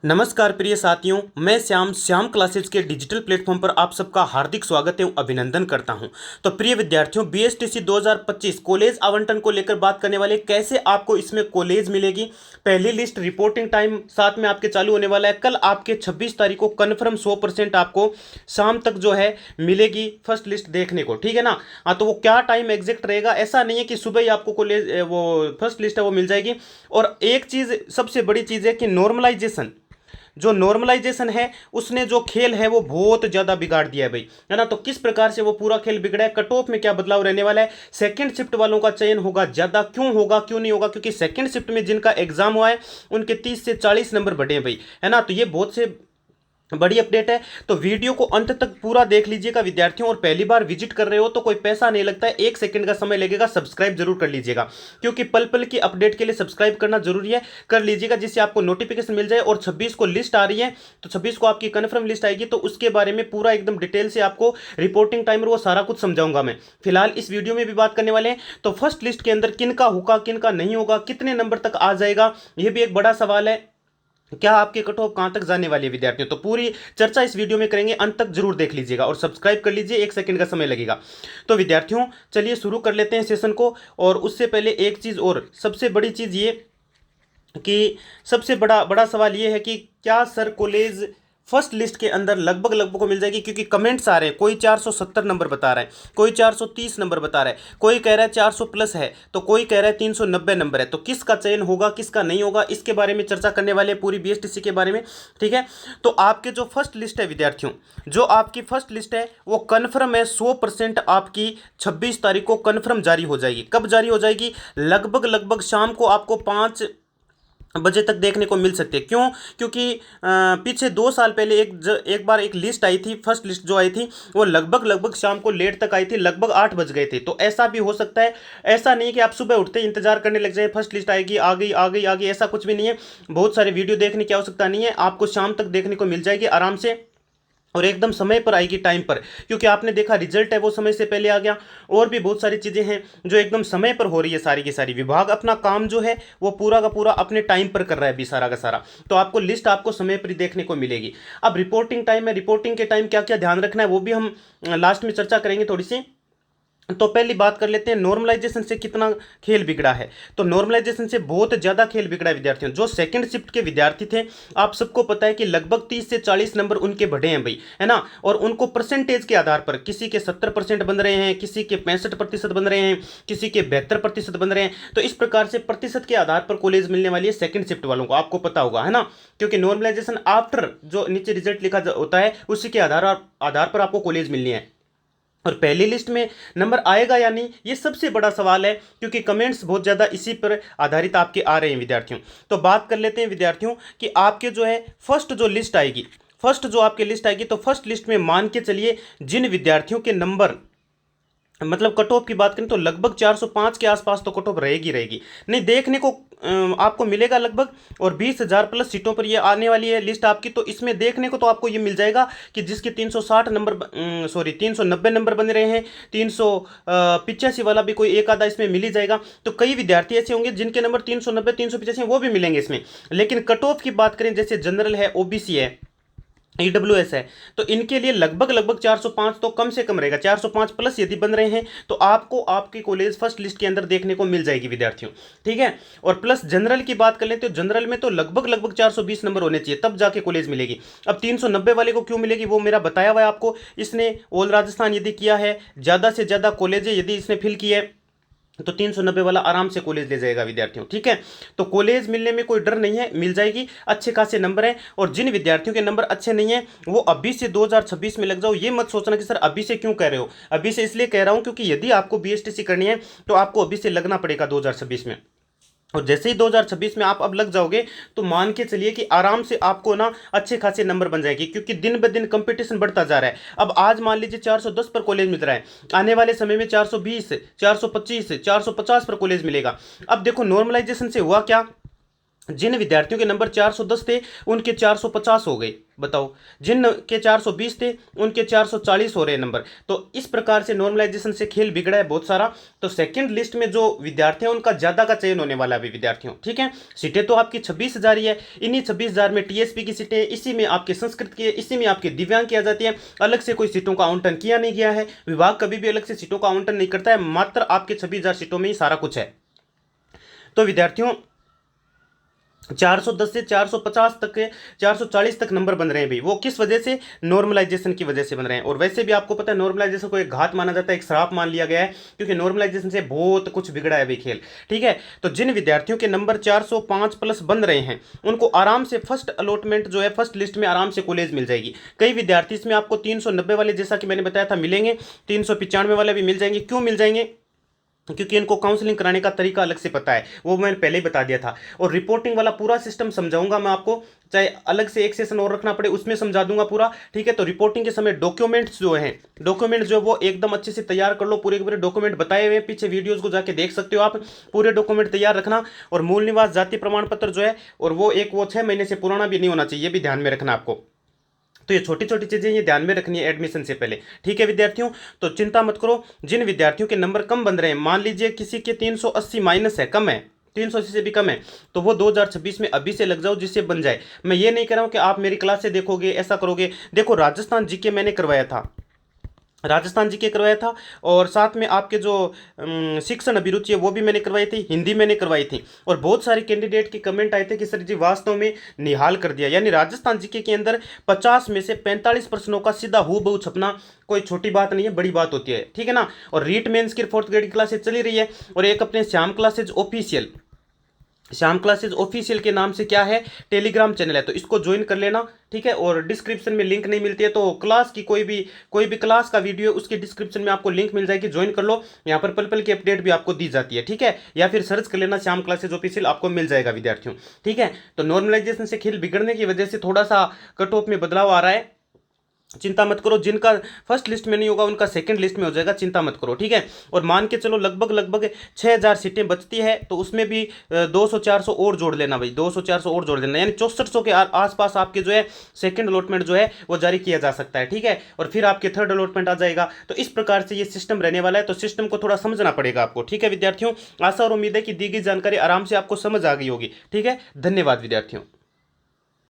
नमस्कार प्रिय साथियों, मैं श्याम क्लासेज के डिजिटल प्लेटफॉर्म पर आप सबका हार्दिक स्वागत एवं अभिनंदन करता हूं। तो प्रिय विद्यार्थियों, बीएसटीसी 2025 कॉलेज आवंटन को लेकर बात करने वाले, कैसे आपको इसमें कॉलेज मिलेगी, पहली लिस्ट, रिपोर्टिंग टाइम साथ में आपके चालू होने वाला है। कल आपके 26 तारीख को कन्फर्म 100% आपको शाम तक जो है मिलेगी फर्स्ट लिस्ट देखने को, ठीक है ना। हाँ, तो वो क्या टाइम एग्जैक्ट रहेगा, ऐसा नहीं है कि सुबह ही आपको कॉलेज वो फर्स्ट लिस्ट है वो मिल जाएगी। और एक चीज़, सबसे बड़ी चीज़ है कि नॉर्मलाइजेशन, जो नॉर्मलाइजेशन है उसने जो खेल है वो बहुत ज़्यादा बिगाड़ दिया है भाई, है ना। तो किस प्रकार से वो पूरा खेल बिगड़ा है, कट ऑफ में क्या बदलाव रहने वाला है, सेकंड शिफ्ट वालों का चयन होगा ज़्यादा, क्यों होगा क्यों नहीं होगा, क्योंकि सेकंड शिफ्ट में जिनका एग्जाम हुआ है उनके 30 से 40 नंबर बढ़े हैं भाई, है ना। तो ये बहुत से बड़ी अपडेट है। तो वीडियो को अंत तक पूरा देख लीजिएगा विद्यार्थियों। और पहली बार विजिट कर रहे हो तो कोई पैसा नहीं लगता है, 1 सेकंड का समय लगेगा, सब्सक्राइब जरूर कर लीजिएगा, क्योंकि पल पल की अपडेट के लिए सब्सक्राइब करना जरूरी है। कर लीजिएगा जिससे आपको नोटिफिकेशन मिल जाए। और 26 को लिस्ट आ रही है, तो 26 को आपकी कन्फर्म लिस्ट आएगी, तो उसके बारे में पूरा एकदम डिटेल से आपको रिपोर्टिंग टाइम और वो सारा कुछ समझाऊंगा मैं। फिलहाल इस वीडियो में भी बात करने वाले हैं। तो फर्स्ट लिस्ट के अंदर किन का होगा किन का नहीं होगा, कितने नंबर तक आ जाएगा, यह भी एक बड़ा सवाल है। क्या आपके कट ऑफ कहां तक जाने वाली है विद्यार्थियों, तो पूरी चर्चा इस वीडियो में करेंगे, अंत तक जरूर देख लीजिएगा और सब्सक्राइब कर लीजिए, 1 सेकंड का समय लगेगा। तो विद्यार्थियों, चलिए शुरू कर लेते हैं सेशन को। और उससे पहले एक चीज़ और, सबसे बड़ी चीज़ ये कि सबसे बड़ा बड़ा सवाल ये है कि क्या सर कॉलेज फर्स्ट लिस्ट के अंदर लगभग लगभग को मिल जाएगी, क्योंकि कमेंट्स आ रहे हैं, कोई 470 नंबर बता रहा है, कोई 430 नंबर बता रहा है, कोई कह रहा है 400 प्लस है, तो कोई कह रहा है 390 नंबर है। तो किसका चयन होगा किसका नहीं होगा, इसके बारे में चर्चा करने वाले हैं, पूरी बीएसटीसी के बारे में, ठीक है। तो आपके जो फर्स्ट लिस्ट है विद्यार्थियों, जो आपकी फर्स्ट लिस्ट है वो कन्फर्म है 100%, आपकी 26 तारीख को कन्फर्म जारी हो जाएगी। कब जारी हो जाएगी, लगभग लगभग शाम को आपको 5 बजे तक देखने को मिल सकती है। क्यों, क्योंकि पीछे 2 साल पहले एक बार एक लिस्ट आई थी, फर्स्ट लिस्ट जो आई थी वो लगभग लगभग शाम को लेट तक आई थी, लगभग 8 बज गए थे। तो ऐसा भी हो सकता है, ऐसा नहीं कि आप सुबह उठते ही इंतजार करने लग जाए फर्स्ट लिस्ट आएगी, आ गई आ गई आ गई, ऐसा कुछ भी नहीं है। बहुत सारे वीडियो देखने की आवश्यकता नहीं है, आपको शाम तक देखने को मिल जाएगी आराम से, और एकदम समय पर आएगी, टाइम पर, क्योंकि आपने देखा रिजल्ट है वो समय से पहले आ गया। और भी बहुत सारी चीज़ें हैं जो एकदम समय पर हो रही है, सारी की सारी। विभाग अपना काम जो है वो पूरा का पूरा अपने टाइम पर कर रहा है अभी, सारा का सारा। तो आपको लिस्ट आपको समय पर ही देखने को मिलेगी। अब रिपोर्टिंग टाइम है, रिपोर्टिंग के टाइम क्या क्या ध्यान रखना है वो भी हम लास्ट में चर्चा करेंगे थोड़ी सी। तो पहली बात कर लेते हैं नॉर्मलाइजेशन से कितना खेल बिगड़ा है। तो नॉर्मलाइजेशन से बहुत ज़्यादा खेल बिगड़ा है विद्यार्थियों। जो सेकंड शिफ्ट के विद्यार्थी थे, आप सबको पता है कि लगभग 30 से 40 नंबर उनके बढ़े हैं भाई, है ना। और उनको परसेंटेज के आधार पर, किसी के 70% बन रहे हैं, किसी के 65% बन रहे हैं, किसी के 72% बन रहे हैं। तो इस प्रकार से प्रतिशत के आधार पर कॉलेज मिलने वाली है सेकंड शिफ्ट वालों को, आपको पता होगा, है ना। क्योंकि नॉर्मलाइजेशन आफ्टर जो नीचे रिजल्ट लिखा होता है उसी के आधार पर आपको कॉलेज मिलनी है। और पहली लिस्ट में नंबर आएगा या नहीं, ये सबसे बड़ा सवाल है, क्योंकि कमेंट्स बहुत ज़्यादा इसी पर आधारित आपके आ रहे हैं विद्यार्थियों। तो बात कर लेते हैं विद्यार्थियों कि आपके जो है फर्स्ट जो लिस्ट आएगी, फर्स्ट जो आपकी लिस्ट आएगी, तो फर्स्ट लिस्ट में मान के चलिए जिन विद्यार्थियों के नंबर, मतलब कट ऑफ की बात करें तो लगभग 405 के आसपास तो कट ऑफ रहेगी रहेगी, नहीं देखने को आपको मिलेगा लगभग। और 20,000 प्लस सीटों पर ये आने वाली है लिस्ट आपकी। तो इसमें देखने को तो आपको ये मिल जाएगा कि जिसके 360 नंबर, सॉरी 390 नंबर बन रहे हैं, 385 वाला भी कोई एक आधा इसमें मिल ही जाएगा। तो कई विद्यार्थी ऐसे होंगे जिनके नंबर 390 385 वो भी मिलेंगे इसमें। लेकिन कट ऑफ की बात करें, जैसे जनरल है, ओबीसी है, ईडब्ल्यूएस है, तो इनके लिए लगभग लगभग 405 तो कम से कम रहेगा। 405 प्लस यदि बन रहे हैं तो आपको आपकी कॉलेज फर्स्ट लिस्ट के अंदर देखने को मिल जाएगी विद्यार्थियों, ठीक है। और प्लस जनरल की बात कर लें तो जनरल में तो लगभग लगभग 420 नंबर होने चाहिए, तब जाके कॉलेज मिलेगी। अब 390 वाले को क्यों मिलेगी वो मेरा बताया हुआ है आपको। इसने ऑल राजस्थान यदि किया है, ज़्यादा से ज़्यादा कॉलेज यदि इसने फिल किया है, तो 390 वाला आराम से कॉलेज ले जाएगा विद्यार्थियों, ठीक है। तो कॉलेज मिलने में कोई डर नहीं है, मिल जाएगी, अच्छे खासे नंबर हैं। और जिन विद्यार्थियों के नंबर अच्छे नहीं हैं वो अभी से 2026 में लग जाओ। ये मत सोचना कि सर अभी से क्यों कह रहे हो, अभी से इसलिए कह रहा हूं क्योंकि यदि आपको बीएसटीसी करनी है तो आपको अभी से लगना पड़ेगा 2026 में। और जैसे ही 2026 में आप अब लग जाओगे तो मान के चलिए कि आराम से आपको ना अच्छे खासे नंबर बन जाएगी, क्योंकि दिन ब दिन कंपटीशन बढ़ता जा रहा है। अब आज मान लीजिए 410 पर कॉलेज मिल रहा है, आने वाले समय में 420, 425, 450 पर कॉलेज मिलेगा। अब देखो नॉर्मलाइजेशन से हुआ क्या, जिन विद्यार्थियों के नंबर 410 थे उनके 450 हो गए। बताओ, जिन के 420 थे उनके 440 हो रहे हैं नंबर। तो इस प्रकार से नॉर्मलाइजेशन से खेल बिगड़ा है बहुत सारा। तो सेकंड लिस्ट में जो विद्यार्थी हैं उनका ज़्यादा का चयन होने वाला है अभी विद्यार्थियों, ठीक है। सीटें तो आपकी 26,000 ही है। इन्हीं 26,000 में टीएसपी की सीटें, इसी में आपके संस्कृत की, इसी में आपके दिव्यांग की आ जाती है। अलग से कोई सीटों का आवंटन किया नहीं गया है। विभाग कभी भी अलग से सीटों का आवंटन नहीं करता है, मात्र आपके 26,000 सीटों में ही सारा कुछ है। तो विद्यार्थियों 410 से 450 तक के 440 तक नंबर बन रहे हैं भाई। वो किस वजह से? नॉर्मलाइजेशन की वजह से बन रहे हैं। और वैसे भी आपको पता है नॉर्मलाइजेशन को एक घात माना जाता है, एक श्राप मान लिया गया है, क्योंकि नॉर्मलाइजेशन से बहुत कुछ बिगड़ा है भाई खेल, ठीक है। तो जिन विद्यार्थियों के नंबर 405 प्लस बन रहे हैं उनको आराम से फर्स्ट अलॉटमेंट जो है फर्स्ट लिस्ट में आराम से कॉलेज मिल जाएगी। कई विद्यार्थी इसमें आपको 390 वाले, जैसा कि मैंने बताया था, मिलेंगे। 395 वाले भी मिल जाएंगे। क्यों मिल जाएंगे? क्योंकि इनको काउंसलिंग कराने का तरीका अलग से पता है, वो मैंने पहले ही बता दिया था। और रिपोर्टिंग वाला पूरा सिस्टम समझाऊंगा मैं आपको, चाहे अलग से एक सेशन और रखना पड़े उसमें समझा दूंगा पूरा, ठीक है। तो रिपोर्टिंग के समय डॉक्यूमेंट्स जो हैं, डॉक्यूमेंट जो है वो एकदम अच्छे से तैयार कर लो। पूरे के पूरे डॉक्यूमेंट बताए हुए हैं, पीछे वीडियोस को जाके देख सकते हो आप। पूरे डॉक्यूमेंट तैयार रखना। और मूल निवास जाति प्रमाण पत्र जो है, और वो 6 महीने से पुराना भी नहीं होना चाहिए, ये भी ध्यान में रखना आपको। तो ये छोटी छोटी चीज़ें ये ध्यान में रखनी है एडमिशन से पहले, ठीक है विद्यार्थियों। तो चिंता मत करो। जिन विद्यार्थियों के नंबर कम बन रहे हैं, मान लीजिए किसी के 380 माइनस है, कम है, 380 से भी कम है, तो वो 2026 में अभी से लग जाओ जिससे बन जाए। मैं ये नहीं कह रहा हूँ कि आप मेरी क्लास से देखोगे ऐसा करोगे। देखो, राजस्थान जीके मैंने करवाया था, राजस्थान जीके करवाया था। और साथ में आपके जो शिक्षण अभिरुचि है वो भी मैंने करवाई थी, हिंदी मैंने करवाई थी। और बहुत सारे कैंडिडेट के कमेंट आए थे कि सर जी वास्तव में निहाल कर दिया। यानी राजस्थान जीके के अंदर 50 में से 45 प्रश्नों का सीधा हूबहू छपना कोई छोटी बात नहीं है, बड़ी बात होती है, ठीक है ना। और रीट मेंस की 4th ग्रेड की क्लासेज चली रही है। और एक अपने Shyam classes official, Shyam classes official के नाम से क्या है, टेलीग्राम चैनल है, तो इसको ज्वाइन कर लेना, ठीक है। और डिस्क्रिप्शन में लिंक नहीं मिलती है तो क्लास की कोई भी क्लास का वीडियो उसके डिस्क्रिप्शन में आपको लिंक मिल जाएगी, ज्वाइन कर लो। यहाँ पर पल पल की अपडेट भी आपको दी जाती है, ठीक है। या फिर सर्च कर लेना श्याम क्लासेज ऑफिशियल, आपको मिल जाएगा विद्यार्थियों, ठीक है। तो नॉर्मलाइजेशन से खेल बिगड़ने की वजह से थोड़ा सा कट ऑफ में बदलाव आ रहा है। चिंता मत करो, जिनका फर्स्ट लिस्ट में नहीं होगा उनका सेकंड लिस्ट में हो जाएगा, चिंता मत करो, ठीक है। और मान के चलो लगभग 6,000 सीटें बचती है, तो उसमें भी 200-400 और जोड़ लेना भाई, 200-400 और जोड़ लेना, यानी 6400 के आसपास आपके जो है सेकंड अलॉटमेंट जो है वो जारी किया जा सकता है, ठीक है। और फिर आपके थर्ड अलॉटमेंट आ जाएगा। तो इस प्रकार से ये सिस्टम रहने वाला है, तो सिस्टम को थोड़ा समझना पड़ेगा आपको, ठीक है विद्यार्थियों। आशा और उम्मीद है कि दी गई जानकारी आराम से आपको समझ आ गई होगी, ठीक है। धन्यवाद विद्यार्थियों।